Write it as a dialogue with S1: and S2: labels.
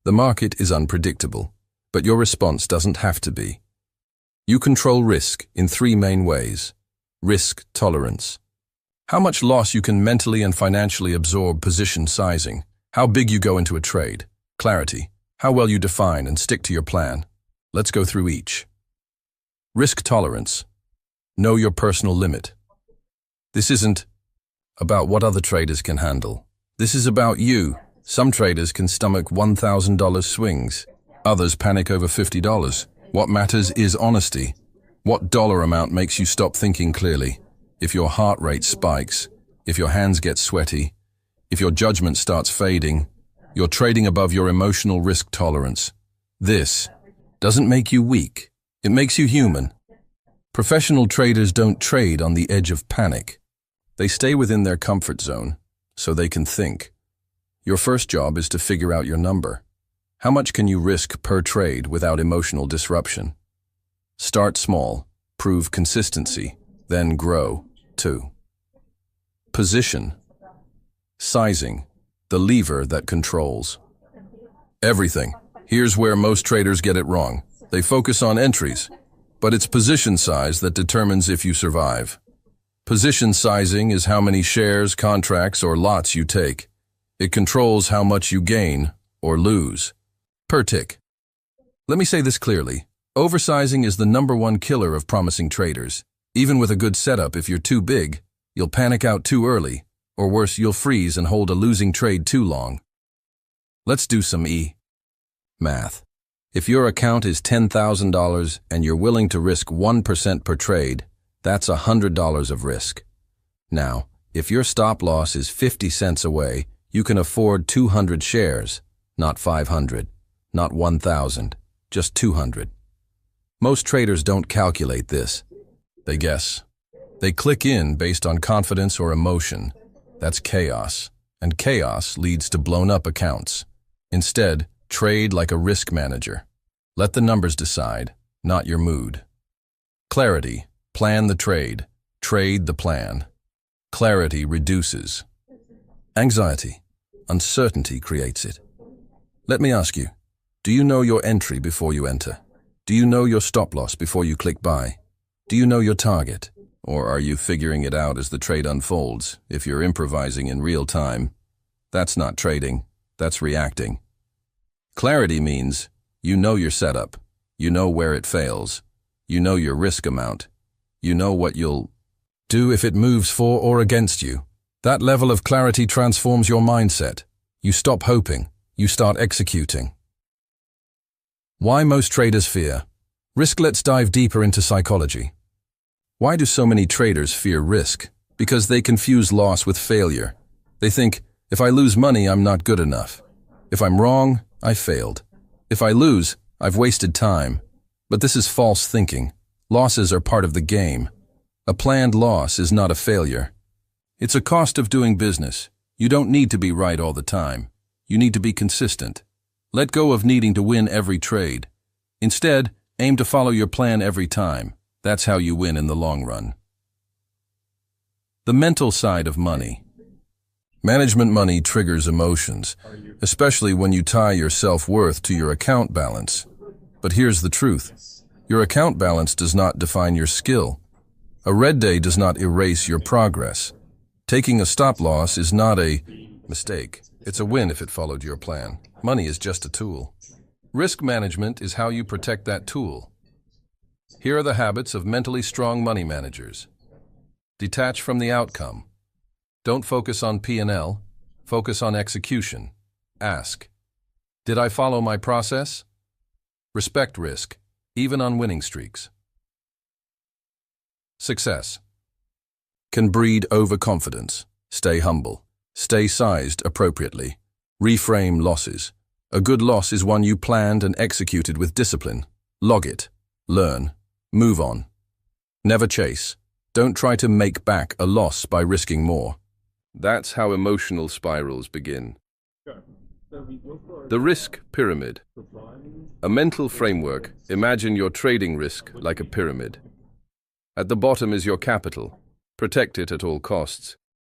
S1: The market is unpredictable, but your response doesn't have to be. You control risk in three main ways. Risk tolerance. How much loss you can mentally and financially absorb. Position sizing. How big you go into a trade. Clarity. How well you define and stick to your plan. Let's go through each. Risk tolerance. Know your personal limit. This isn't about what other traders can handle. This is about you. Some traders can stomach $1,000 swings. Others panic over $50. What matters is honesty. What dollar amount makes you stop thinking clearly? If your heart rate spikes, if your hands get sweaty, if your judgment starts fading, you're trading above your emotional risk tolerance. This doesn't make you weak. It makes you human. Professional traders don't trade on the edge of panic. They stay within their comfort zone so they can think. Your first job is to figure out your number. How much can you risk per trade without emotional disruption? Start small, prove consistency, then grow. 2. Position. Sizing, the lever that controls everything. Here's where most traders get it wrong. They focus on entries, but it's position size that determines if you survive. Position sizing is how many shares, contracts, or lots you take. It controls how much you gain or lose per tick. Let me say this clearly. Oversizing is the #1 killer of promising traders. Even with a good setup, if you're too big, you'll panic out too early, or worse, you'll freeze and hold a losing trade too long. Let's do some math. If your account is $10,000 and you're willing to risk 1% per trade, that's $100 of risk. Now, if your stop loss is 50 cents away, you can afford 200 shares, not 500, not 1,000, just 200. Most traders don't calculate this. They guess. They click in based on confidence or emotion. That's chaos, and chaos leads to blown-up accounts. Instead, trade like a risk manager. Let the numbers decide, not your mood. Clarity. Plan the trade. Trade the plan. Clarity reduces anxiety. Uncertainty creates it. Let me ask you, do you know your entry before you enter? Do you know your stop loss before you click buy? Do you know your target? Or are you figuring it out as the trade unfolds? If you're improvising in real time, that's not trading, that's reacting. Clarity means you know your setup, you know where it fails, you know your risk amount, you know what you'll do if it moves for or against you. That level of clarity transforms your mindset. You stop hoping, you start executing. Why most traders fear risk. Let's dive deeper into psychology. Why do so many traders fear risk? Because they confuse loss with failure. They think, if I lose money, I'm not good enough. If I'm wrong, I failed. If I lose, I've wasted time. But this is false thinking. Losses are part of the game. A planned loss is not a failure. It's a cost of doing business. You don't need to be right all the time. You need to be consistent. Let go of needing to win every trade. Instead, aim to follow your plan every time. That's how you win in the long run. The mental side of money. Management money triggers emotions, especially when you tie your self-worth to your account balance. But here's the truth. Your account balance does not define your skill. A red day does not erase your progress. Taking a stop loss is not a mistake. It's a win if it followed your plan. Money is just a tool. Risk management is how you protect that tool. Here are the habits of mentally strong money managers. Detach from the outcome. Don't focus on P&L, focus on execution. Ask, did I follow my process? Respect risk, even on winning streaks. Success can breed overconfidence. Stay humble. Stay sized appropriately. Reframe losses. A good loss is one you planned and executed with discipline. Log it. Learn. Move on. Never chase. Don't try to make back a loss by risking more. That's how emotional spirals begin. The risk pyramid. A mental framework. Imagine your trading risk like a pyramid. At the bottom is your capital. Protect it at all costs.